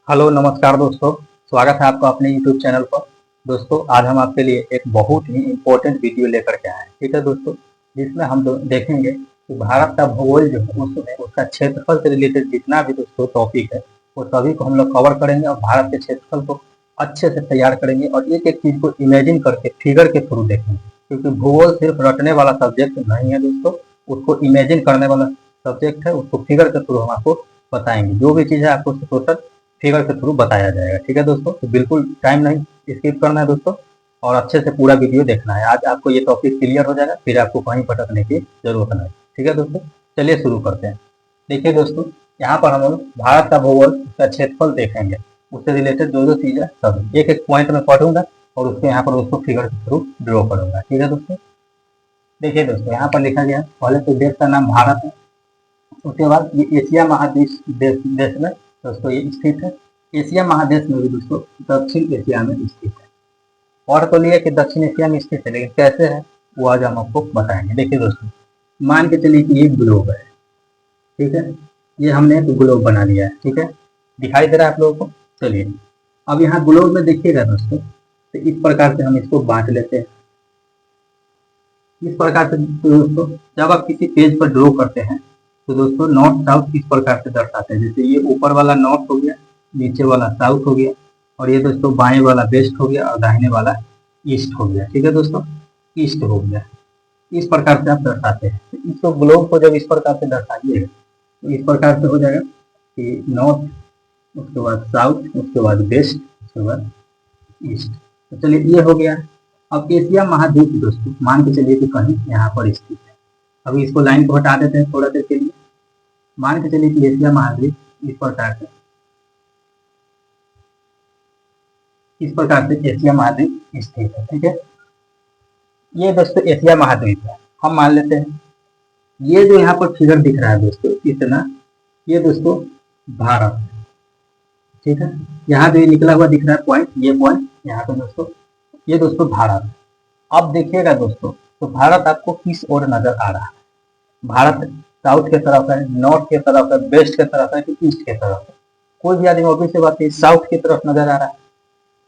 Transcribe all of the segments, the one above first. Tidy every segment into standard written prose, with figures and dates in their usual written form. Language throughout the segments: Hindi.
हेलो नमस्कार दोस्तों। स्वागत है आपका अपने यूट्यूब चैनल पर। दोस्तों आज हम आपके लिए एक बहुत ही इम्पोर्टेंट वीडियो लेकर के आए हैं। ठीक है दोस्तों, जिसमें हम देखेंगे कि भारत का भूगोल जो है उसमें उसका क्षेत्रफल से रिलेटेड जितना भी दोस्तों टॉपिक है वो सभी को हम लोग कवर करेंगे और भारत के क्षेत्रफल को अच्छे से तैयार करेंगे और एक एक चीज को इमेजिन करके फिगर के थ्रू देखेंगे, क्योंकि भूगोल सिर्फ रटने वाला सब्जेक्ट नहीं है दोस्तों, उसको इमेजिन करने वाला सब्जेक्ट है। उसको फिगर के थ्रू हम आपको बताएंगे, जो भी चीज़ है आपको टोटल फिगर के थ्रू बताया जाएगा। ठीक है दोस्तों, तो बिल्कुल टाइम नहीं स्किप करना है दोस्तों, और अच्छे से पूरा वीडियो देखना है। आज आपको ये टॉपिक क्लियर हो जाएगा, फिर आपको कहीं भटकने की जरूरत नहीं। ठीक है दोस्तों, चलिए शुरू करते हैं। देखिए दोस्तों, यहाँ पर हम लोग भारत का भूगोल, उसका क्षेत्रफल देखेंगे, उससे रिलेटेड जो जो चीज़ है सब एक एक पॉइंट में पढ़ूंगा और उसको यहाँ पर उसको फिगर के थ्रू ड्रॉ करूंगा। ठीक है दोस्तों, देखिए दोस्तों, यहाँ पर लिखा गया है पहले तो देश का नाम भारत है। उसके बाद ये एशिया महादेश देश में दोस्तों ये स्थित है। एशिया महादेश में भी दोस्तों दक्षिण एशिया में स्थित है। और तो लिए कि दक्षिण एशिया में स्थित है, लेकिन कैसे है वो आज हम आपको बताएंगे। देखिए दोस्तों, मान के चलिए कि ये ग्लोब है। ठीक है, ये हमने एक ग्लोब बना लिया है। ठीक है, दिखाई दे रहा है आप लोगों को। चलिए अब यहाँ ग्लोब में देखिएगा दोस्तों, तो इस प्रकार से हम इसको बांट लेते हैं। इस प्रकार से दोस्तों जब आप किसी पेज पर ड्रॉ करते हैं तो दोस्तों नॉर्थ साउथ इस प्रकार से दर्शाते हैं। जैसे ये ऊपर वाला नॉर्थ हो गया, नीचे वाला साउथ हो गया, और ये दोस्तों बाएं वाला वेस्ट हो गया और दाहिने वाला ईस्ट हो गया। ठीक है दोस्तों, ईस्ट हो गया। इस प्रकार से आप दर्शाते हैं। तो इसको ग्लोब को जब इस प्रकार से दर्शाइएगा तो इस प्रकार से हो जाएगा कि नॉर्थ, उसके बाद साउथ, उसके बाद वेस्ट, उसके बाद ईस्ट। तो चलिए ये हो गया। अब एशिया महाद्वीप दोस्तों मान के चलिए कि कहीं यहाँ पर स्थित है। अभी इसको लाइन को हटा देते हैं थोड़ा देर के लिए। मान के चलिए कि एशिया महाद्वीप इस प्रकार से एशिया महाद्वीप स्थित है। ठीक है, ये दोस्तों एशिया महाद्वीप है। हम मान लेते हैं ये जो यहाँ पर फिगर दिख रहा है दोस्तों इतना, ये दोस्तों भारत है। ठीक है, यहाँ जो निकला हुआ दिख रहा है पॉइंट, ये पॉइंट यहाँ पे दोस्तों, ये दोस्तों भारत है। अब देखिएगा दोस्तों, तो भारत आपको किस ओर नजर आ रहा है? भारत साउथ के तरफ है, नॉर्थ के तरफ है, वेस्ट के तरफ है कि ईस्ट के तरफ है? कोई भी आदमी ऑब्वियस बात है साउथ की तरफ नजर आ रहा है।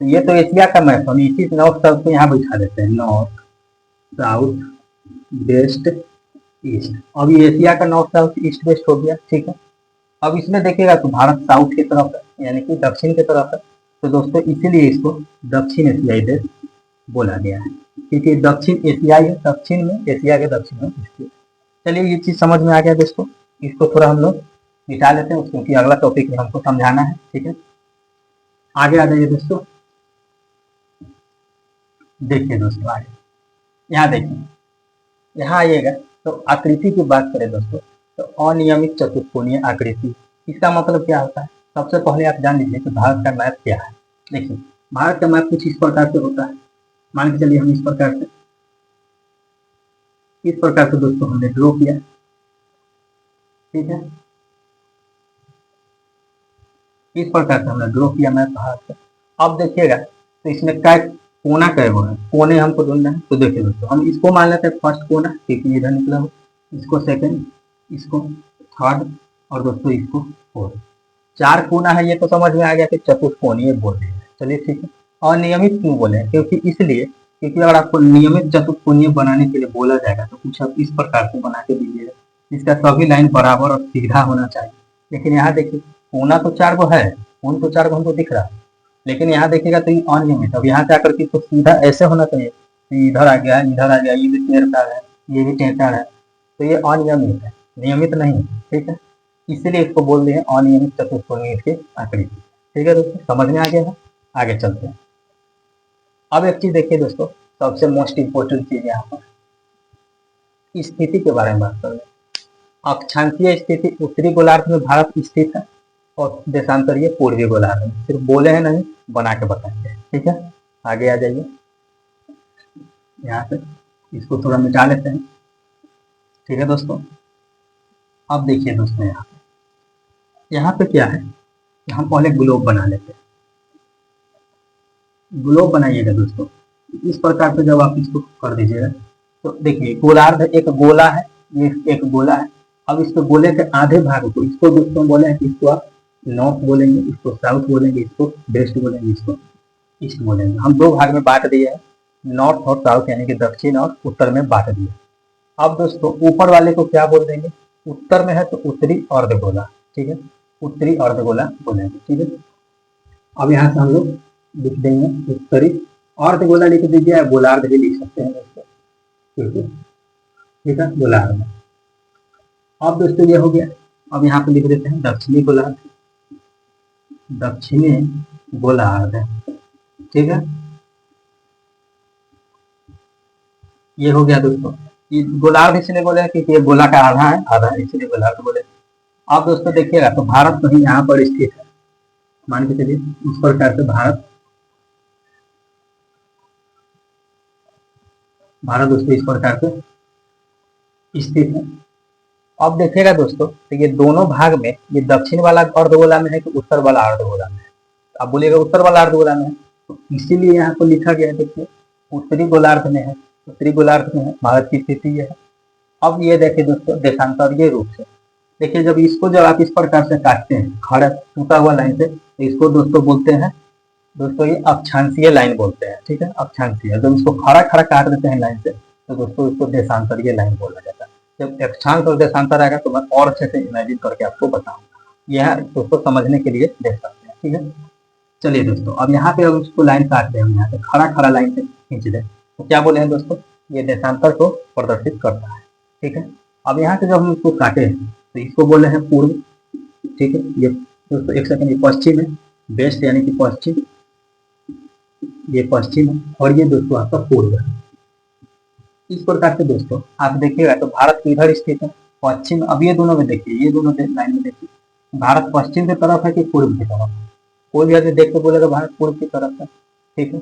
तो ये तो एशिया का मैप है, इसी नॉर्थ साउथ को यहाँ बैठा देते हैं। North south west east. अब ये एशिया का नॉर्थ साउथ ईस्ट वेस्ट हो गया। ठीक है, अब इसमें देखिएगा तो भारत साउथ की तरफ है, यानी कि दक्षिण की तरफ है। तो दोस्तों इसीलिए इसको दक्षिण एशियाई देश बोला गया है, क्योंकि दक्षिण एशियाई है, दक्षिण में एशिया के दक्षिण में स्थित। चलिए ये चीज समझ में आ गया दोस्तों, इसको थोड़ा हम लोग मिटा लेते हैं क्योंकि अगला टॉपिक में हमको समझाना है। ठीक है, आगे आ जाइए दोस्तों। देखिए दोस्तों आगे यहाँ देखिए, यहाँ आइएगा तो आकृति की बात करें दोस्तों, तो अनियमित चतुष्कोणीय आकृति, इसका मतलब क्या होता है? सबसे पहले आप जान लीजिए कि भारत का मैप क्या है। देखिए भारत का मैप कुछ इस प्रकार से होता है। मान के चलिए हम इस प्रकार से दोस्तों हमने ड्रॉ किया। ठीक है, इस प्रकार से हमने ड्रॉ किया मैप भारत का। अब देखिएगा तो इसमें क्या कोना कई गो है, कोने हमको ढूंढना है। तो देखिए दोस्तों हम इसको मान लेते हैं फर्स्ट कोना, क्योंकि इधर निकला हो, इसको सेकंड, इसको थर्ड, और दोस्तों इसको फोर्थ। चार कोना है, ये तो समझ में आ गया कि चतुष्कोणीय बोल रहे हैं। चलिए ठीक है, अनियमित क्यों बोले? क्योंकि इसलिए क्योंकि अगर आपको नियमित चतुष्कोणीय बनाने के लिए बोला जाएगा तो कुछ आप इस प्रकार से बना के दीजिएगा, इसका सभी लाइन बराबर और सीधा होना चाहिए। लेकिन यहाँ देखिए कोना तो चार गो है, कोण तो चार गो हमको दिख रहा है, लेकिन यहाँ देखिएगा तो ये अनियमित। अब यहाँ से आकर के तो सीधा ऐसे होना चाहिए, इधर आ गया, इधर आ गया, ये भी टेढ़ा है, ये भी टेढ़ा है, तो ये अनियमित है, नियमित नहीं है। ठीक है, इसीलिए इसको बोल रहे हैं अनियमित चतुष्कोणीय की आकृति। ठीक है दोस्तों, समझ में आ गया है? आगे चलते हैं। अब एक चीज देखिए दोस्तों, सबसे मोस्ट इंपोर्टेंट चीज यहाँ पर स्थिति के बारे में बात कर रहे हैं। अक्षांशीय स्थिति उत्तरी गोलार्ध में भारत स्थित है और देशांतरीय पूर्वी गोलार्ध में। सिर्फ बोले हैं नहीं, बना के बताएंगे। ठीक है, आगे आ जाइए। यहाँ से इसको थोड़ा मिटा लेते हैं। ठीक है दोस्तों, अब देखिए दोस्तों यहाँ पे क्या है, हम पहले ग्लोब बना लेते हैं। ग्लोब बनाइएगा दोस्तों, इस प्रकार से जब आप इसको कर दीजिएगा तो देखिए गोलार्ध एक गोला है, ये एक गोला है। अब इसको गोले के आधे भाग को, इसको दोस्तों बोले हैं कि इसको आप नॉर्थ बोलेंगे, इसको साउथ बोलेंगे, इसको वेस्ट बोलेंगे, इसको ईस्ट बोलेंगे। हम दो भाग में बांट दिए हैं, नॉर्थ और साउथ यानी कि दक्षिण और उत्तर में बांट दिए। अब दोस्तों ऊपर वाले को क्या बोल देंगे, उत्तर में है तो उत्तरी अर्धगोला, ठीक है, उत्तरी अर्धगोला बोलेंगे, ठीक है। अब यहाँ से हम लोग लिख देंगे उत्तरी अर्धगोला लिख दीजिए, या गोलार्ध भी लिख सकते हैं दोस्तों, ठीक है, गोलार्ध। अब दोस्तों ये हो गया। अब यहाँ पे लिख देते हैं दक्षिणी गोलार्ध, दक्षिणी गोलार्ध, ठीक है। ये हो गया दोस्तों। ये गोलार्ध इसलिए बोले हैं क्योंकि ये गोला का आधा है इसलिए गोलार्ध बोले। अब दोस्तों देखिएगा तो भारत कहीं यहाँ पर स्थित है, मान के चलिए इस प्रकार से भारत दोस्तों इस प्रकार से स्थित है। अब देखिएगा दोस्तों तो ये दोनों भाग में, ये दक्षिण वाला अर्धगोला में है कि उत्तर वाला अर्धगोला में है। अब बोलिएगा उत्तर वाला अर्धगोला में है, तो इसीलिए यहाँ पर लिखा गया है, देखिए उत्तरी गोलार्ध में है, उत्तरी गोलार्ध में है, भारत की स्थिति ये है। अब ये देखिए दोस्तों देशांतरीय रूप से, देखिए जब आप इस प्रकार से काटते हैं खड़ा टूटा हुआ लाइन से, तो इसको दोस्तों बोलते हैं दोस्तों ये अक्षांशीय लाइन बोलते हैं, ठीक है, अक्षांशीय। जब इसको खड़ा खड़ा काट देते हैं लाइन से तो दोस्तों इसको देशांतरीय लाइन बोला जाता है। जब अक्षांश और देशांतर आएगा तो मैं और अच्छे से इमेजिन करके आपको बताऊंगा, यह दोस्तों समझने के लिए देख सकते हैं, ठीक है। चलिए दोस्तों अब यहाँ पे अब इसको लाइन काटते हैं, यहाँ से खड़ा खड़ा लाइन से खींच दे तो क्या बोले हैं दोस्तों, ये देशांतर को प्रदर्शित करता है, ठीक है। अब यहाँ से जब हम इसको काटे हैं तो इसको बोले हैं पूर्व, ठीक है। ये दोस्तों एक सेकंड, ये पश्चिम है, वेस्ट यानी कि पश्चिम, ये पश्चिम है, और ये दोस्तों आपका पूर्व है। इस प्रकार से दोस्तों आप देखिएगा तो भारत इधर स्थित है पश्चिम। अब ये दोनों में देखिए, ये दोनों लाइन में देखिए, भारत पश्चिम की तरफ है कि पूर्व की तरफ है। कोई भी आदमी देख के बोलेगा भारत पूर्व की तरफ है, ठीक है।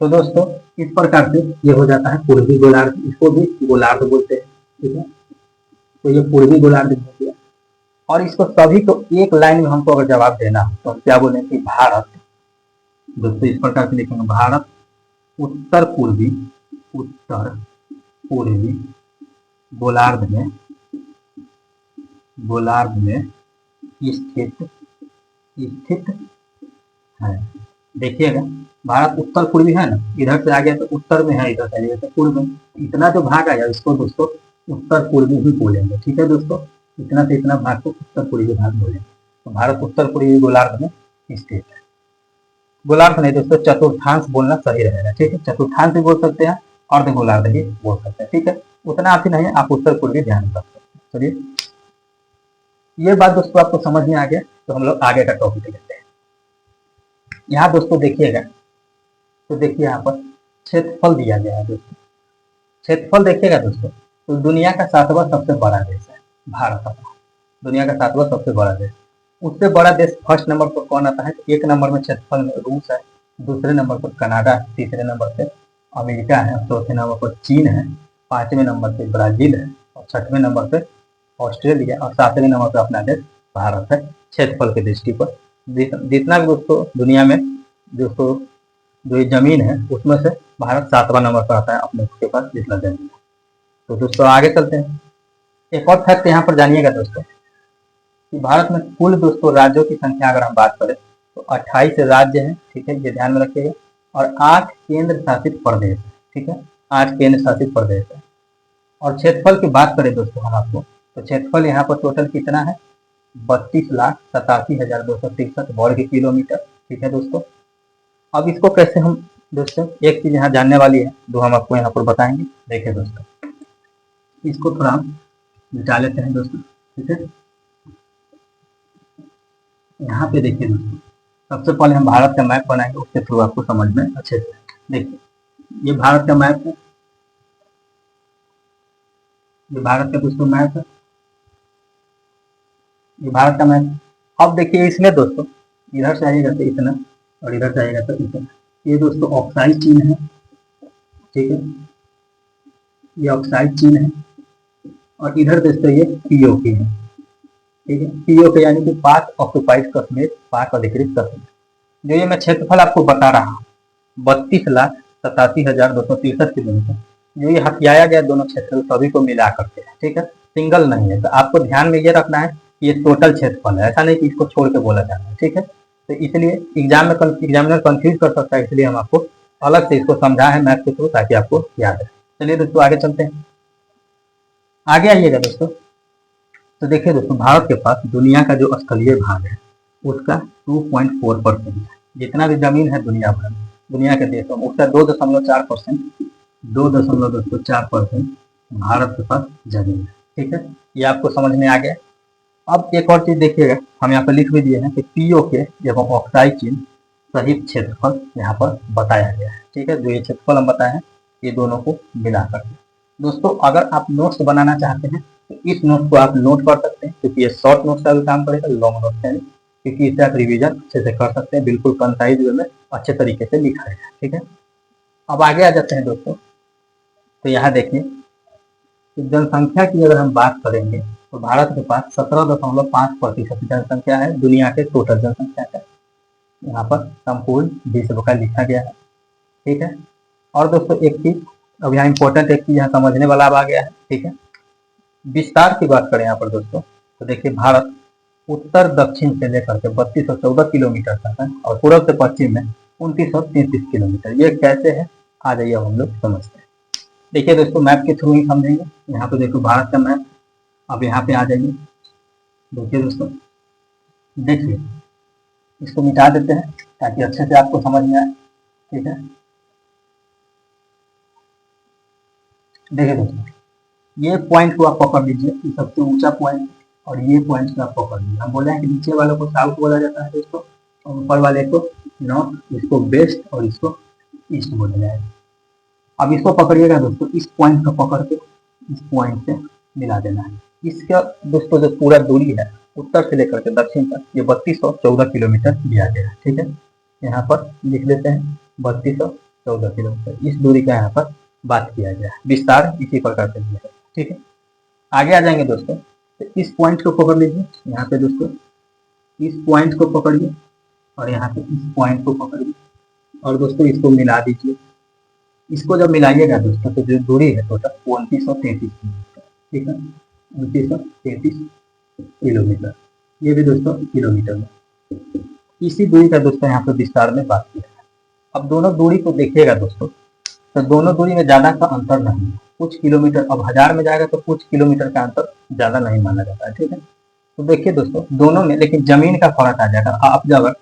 तो दोस्तों इस प्रकार से ये हो जाता है पूर्वी गोलार्ध, इसको भी गोलार्ध बोलते हैं, ठीक है। तो ये पूर्वी गोलार्ध हो गया। और इसको सभी को एक लाइन में हमको अगर जवाब देना हो तो हम क्या बोलेंगे कि भारत, दोस्तों इस प्रकार से लिखेंगे भारत उत्तर पूर्वी गोलार्ध में स्थित है। देखिएगा भारत उत्तर पूर्वी है ना, इधर से आ गया तो उत्तर में है, इधर से आ गया तो पूर्व में, इतना जो भाग आया इसको दोस्तों उत्तर पूर्वी भी बोलेंगे, ठीक है दोस्तों। इतना से इतना भाग को उत्तर पूर्वी भाग बोलेंगे। तो भारत उत्तर पूर्वी गोलार्ध में स्थित है। गोलार्ध नहीं दोस्तों, चतुर्थांश बोलना सही रहेगा, ठीक है। चतुर्थांश भी बोल सकते हैं, अर्ध गोलार्ध भी बोल सकते हैं, ठीक है। उतना आप ही नहीं, आप उत्तर पूर्वी ध्यान रख सकते हैं। चलिए ये बात दोस्तों आपको समझ में आ गया, तो हम लोग आगे का टॉपिक लेते हैं। यहाँ दोस्तों देखिएगा तो देखिए यहाँ पर क्षेत्रफल दिया गया है दोस्तों। क्षेत्रफल देखिएगा दोस्तों तो दुनिया का 7वां सबसे बड़ा देश है भारत अपना, दुनिया का 7वां सबसे बड़ा देश। उससे बड़ा देश फर्स्ट नंबर पर कौन आता है, एक नंबर में क्षेत्रफल में रूस है, दूसरे नंबर पर कनाडा है, तीसरे नंबर पे अमेरिका है, चौथे नंबर पर चीन है, पांचवें नंबर पे ब्राजील है, और छठवें नंबर पे ऑस्ट्रेलिया, और सातवें नंबर पे अपना देश भारत है क्षेत्रफल की दृष्टि पर। जितना भी दोस्तों दुनिया में दोस्तों जो ये जमीन है उसमें से भारत 7वां नंबर पर आता है अपने के पास जितना जमीन है। तो दोस्तों आगे चलते हैं। एक और फैक्ट यहाँ पर जानिएगा दोस्तों कि भारत में कुल दोस्तों राज्यों की संख्या अगर हम बात करें तो 28 राज्य हैं, ठीक है, ये ध्यान में रखिएगा, और 8 केंद्र शासित प्रदेश है, ठीक है, 8 केंद्र शासित प्रदेश है। और क्षेत्रफल की बात करें दोस्तों हम आपको, तो क्षेत्रफल यहाँ पर टोटल कितना है, 32,87,263 वर्ग किलोमीटर, ठीक है दोस्तों। अब इसको कैसे हम दोस्तों, एक चीज यहाँ जानने वाली है जो हम आपको यहाँ पर बताएंगे। देखिए दोस्तों इसको थोड़ा हम मिटा लेते हैं दोस्तों, ठीक है। यहाँ पे देखिए दोस्तों सबसे पहले हम भारत का मैप बनाएंगे, उसके थ्रू आपको समझ में अच्छे से। देखिए ये भारत का मैप है, ये भारत का दोस्तों मैप है, ये भारत का मैप। अब देखिए इसमें दोस्तों इधर से आइएगा तो इतना, और इधर से आइएगा तो इतना। ये दोस्तों ऑक्साइड चीन है, ठीक है, ये ऑक्साइड चीन है, और इधर दोस्तों ये पीओके है, ठीक है। पीओके यानी कि पाक ऑक्युपाइड कश्मीर, पाक अधिकृत कश्मीर। जो ये मैं क्षेत्रफल आपको बता रहा हूँ 32,87,263 किलोमीटर, जो ये हथियाया गया दोनों क्षेत्र सभी को मिला करके है, ठीक है, सिंगल नहीं है। तो आपको ध्यान में ये रखना है ये टोटल क्षेत्रफल है, ऐसा नहीं कि इसको छोड़ के बोला जा रहा है। ठीक है, तो इसलिए एग्जामिनर कंफ्यूज कर सकता है, इसलिए हम आपको अलग से इसको समझा है मैथ के थ्रू ताकि आपको याद रहे। चलिए दोस्तों आगे चलते हैं। आगे आइएगा दोस्तों, तो देखिए दोस्तों, भारत के पास दुनिया का जो स्थलीय भाग है उसका 2.4% है। जितना भी जमीन है दुनिया भर में, दुनिया के देशों में, उसका 2.4% भारत के पास जमीन है। ठीक है, ये आपको समझ में आ गया। अब एक और चीज देखिएगा, हम यहाँ पर लिख भी दिए हैं कि पीओके एवं ऑक्साइड चिन्ह सहित क्षेत्रफल यहाँ पर बताया गया है। ठीक है, जो ये क्षेत्रफल हम बताए हैं ये दोनों को मिला करके। दोस्तों अगर आप नोट्स बनाना चाहते हैं तो इस नोट को आप नोट कर सकते हैं, क्योंकि ये शॉर्ट नोट्स का भी काम करेगा, लॉन्ग नोट्स का नहीं, क्योंकि इससे आप रिवीजन अच्छे से कर सकते हैं, बिल्कुल कंसाइज वे में अच्छे तरीके से लिखा है। ठीक है, अब आगे आ जाते हैं दोस्तों। तो यहाँ देखिए, जनसंख्या की अगर हम बात करेंगे तो भारत के पास 17.5% जनसंख्या है दुनिया के टोटल जनसंख्या का। यहाँ पर संपूर्ण विश्व का लिखा गया है। ठीक है, और दोस्तों एक चीज अब यहाँ इंपॉर्टेंट एक चीज यहाँ समझने वाला अब आ गया है। ठीक है, विस्तार की बात करें यहाँ पर दोस्तों, तो देखिए भारत उत्तर दक्षिण से लेकर के 3214 किलोमीटर तक है और पूर्व से पश्चिम में 2933 किलोमीटर। ये कैसे है, आ जाइए हम लोग समझते हैं। देखिए दोस्तों, मैप के थ्रू ही समझेंगे। यहाँ पे देखो भारत का मैप, अब यहाँ पे आ जाइए। देखिए दोस्तों, देखिए इसको मिटा देते हैं ताकि अच्छे से आपको समझ में आए। ठीक है, देखिए दोस्तों, ये पॉइंट को आप पकड़ लीजिए, ये सबसे ऊंचा पॉइंट, और ये पॉइंट को आप पकड़ लीजिए। हम बोले हैं कि नीचे वालों को साउथ बोला जाता है दोस्तों, और ऊपर वाले को नॉर्थ, इसको वेस्ट और इसको ईस्ट बोला जाएगा। अब इसको पकड़िएगा दोस्तों, इस पॉइंट को पकड़ के इस पॉइंट से मिला देना है। इसका दोस्तों जो पूरा दूरी है उत्तर से लेकर के दक्षिण तक, ये 3214 किलोमीटर दिया गया है। ठीक है, यहाँ पर लिख देते हैं 3214 किलोमीटर, इस दूरी का यहाँ पर बात किया गया है। विस्तार इसी प्रकार से दिया है। ठीक है, आगे आ जाएंगे दोस्तों, तो इस पॉइंट को पकड़ लीजिए। यहाँ पे दोस्तों इस पॉइंट को पकड़िए और यहाँ पे इस पॉइंट को पकड़िए, और दोस्तों इसको मिला दीजिए। इसको जब मिलाइएगा दोस्तों तो जो दूरी है टोटल 2933 किलोमीटर। ठीक है, 2933 किलोमीटर, ये भी दोस्तों किलोमीटर में। इसी दूरी का दोस्तों यहाँ पे विस्तार में बात किया है। अब दोनों दूरी को देखिएगा दोस्तों, तो दोनों दूरी में ज्यादा का अंतर नहीं है, कुछ किलोमीटर। अब 1000 में जाएगा तो कुछ किलोमीटर का अंतर ज्यादा नहीं माना जाता है। ठीक है, तो देखिए दोस्तों दोनों में लेकिन जमीन का फर्क आ जाएगा। आप जब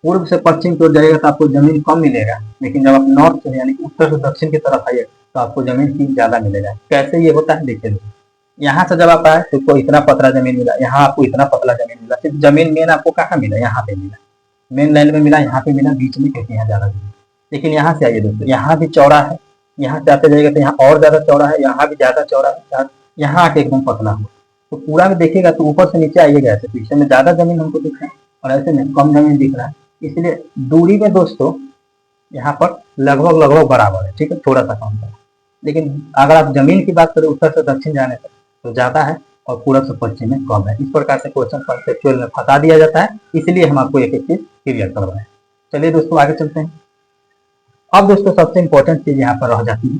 पूर्व से पश्चिम की ओर जाइएगा तो आपको जमीन कम मिलेगा, लेकिन जब आप नॉर्थ से यानी उत्तर से दक्षिण की तरफ आइएगा तो आपको जमीन की ज्यादा मिलेगा। कैसे ये होता है, देखिए यहाँ से जब आप आए तो आपको इतना पतला जमीन मिला, यहाँ आपको इतना पतला जमीन मिला। सिर्फ जमीन मेन आपको कहाँ मिला, यहाँ पे मिला, मेन लाइन में मिला, यहाँ पे मिला, बीच में क्योंकि यहाँ ज्यादा जमीन। लेकिन यहाँ से आइए दोस्तों, यहाँ भी चौड़ा है, यहाँ से आते जाइएगा तो यहाँ और ज्यादा चौड़ा है, यहाँ भी ज्यादा चौड़ा है, यहाँ आके एकदम पतला हो। तो पूरा में देखिएगा तो ऊपर से नीचे आइएगा ऐसे, पीछे में ज्यादा जमीन हमको दिख रहा है और ऐसे में कम जमीन दिख रहा है। इसलिए दूरी में दोस्तों यहाँ पर लगभग बराबर है। ठीक है, थोड़ा सा कम है, लेकिन अगर आप जमीन की बात करें उत्तर से दक्षिण जाने पर तो ज्यादा है और पूर्व से पश्चिम में कम है। इस प्रकार से क्वेश्चन कॉन्सेप्चुअल में फंसा दिया जाता है, इसलिए हम आपको एक एक चीज क्लियर करवाएं। चलिए दोस्तों आगे चलते हैं। अब दोस्तों सबसे इंपॉर्टेंट चीज यहाँ पर रह जाती है,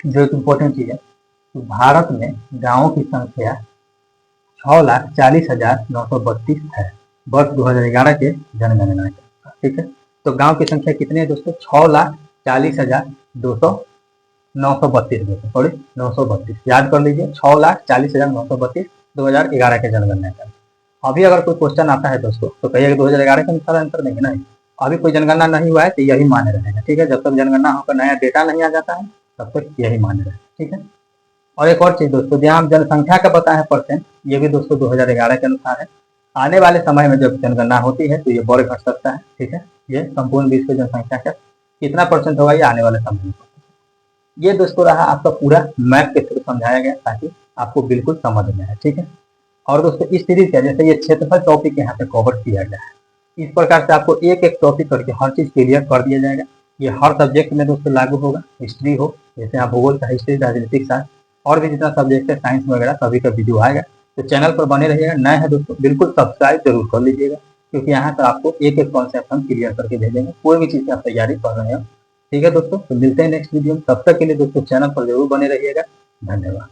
जो एक इम्पोर्टेंट चीज है, तो भारत में गाँवों की संख्या 6,40,932 है वर्ष 2011 के जनगणना के। ठीक है, तो गांव की संख्या कितनी है दोस्तों, 6,40,932 याद कर लीजिए, 6,40,932 2011 के जनगणना का। अभी अगर कोई क्वेश्चन आता है दोस्तों तो कहिएगा 2011 के अनुसार आंसर नहीं, नहीं अभी कोई जनगणना नहीं हुआ है तो यही मान्य रहेगा। ठीक है, जब तक जनगणना होकर नया डेटा नहीं आ जाता है तब तक यही मान्य रहेगा। ठीक है, और एक और चीज दोस्तों, जहाँ जनसंख्या का पता है परसेंट, ये भी दोस्तों 2011 के अनुसार है। आने वाले समय में जब जनगणना होती है तो ये बढ़ घट सकता है। ठीक है, ये संपूर्ण विश्व की जनसंख्या का कितना परसेंट होगा ये आने वाले समय में। ये दोस्तों रहा आपका पूरा मैप के थ्रू समझाया गया ताकि आपको बिल्कुल समझ में आए। ठीक है, और दोस्तों इस सीरीज का जैसे ये क्षेत्रफल टॉपिक यहाँ पे कवर किया गया है, इस प्रकार से आपको एक एक टॉपिक करके हर चीज क्लियर कर दिया जाएगा। ये हर सब्जेक्ट में दोस्तों लागू होगा, हिस्ट्री हो, जैसे आप भूगोल का हिस्ट्री, राजनीतिक शास्त्र और भी जितना सब्जेक्ट है, साइंस वगैरह सभी का वीडियो आएगा। तो चैनल पर बने रहिएगा। नए हैं दोस्तों बिल्कुल सब्सक्राइब जरूर कर लीजिएगा, क्योंकि यहाँ पर आपको एक एक कॉन्सेप्ट हम क्लियर करके भेजेंगे, कोई भी चीज़ की आप तैयारी कर रहे हो। ठीक है दोस्तों, तो मिलते हैं नेक्स्ट वीडियो में। तब तक के लिए दोस्तों चैनल पर जरूर बने रहिएगा। धन्यवाद।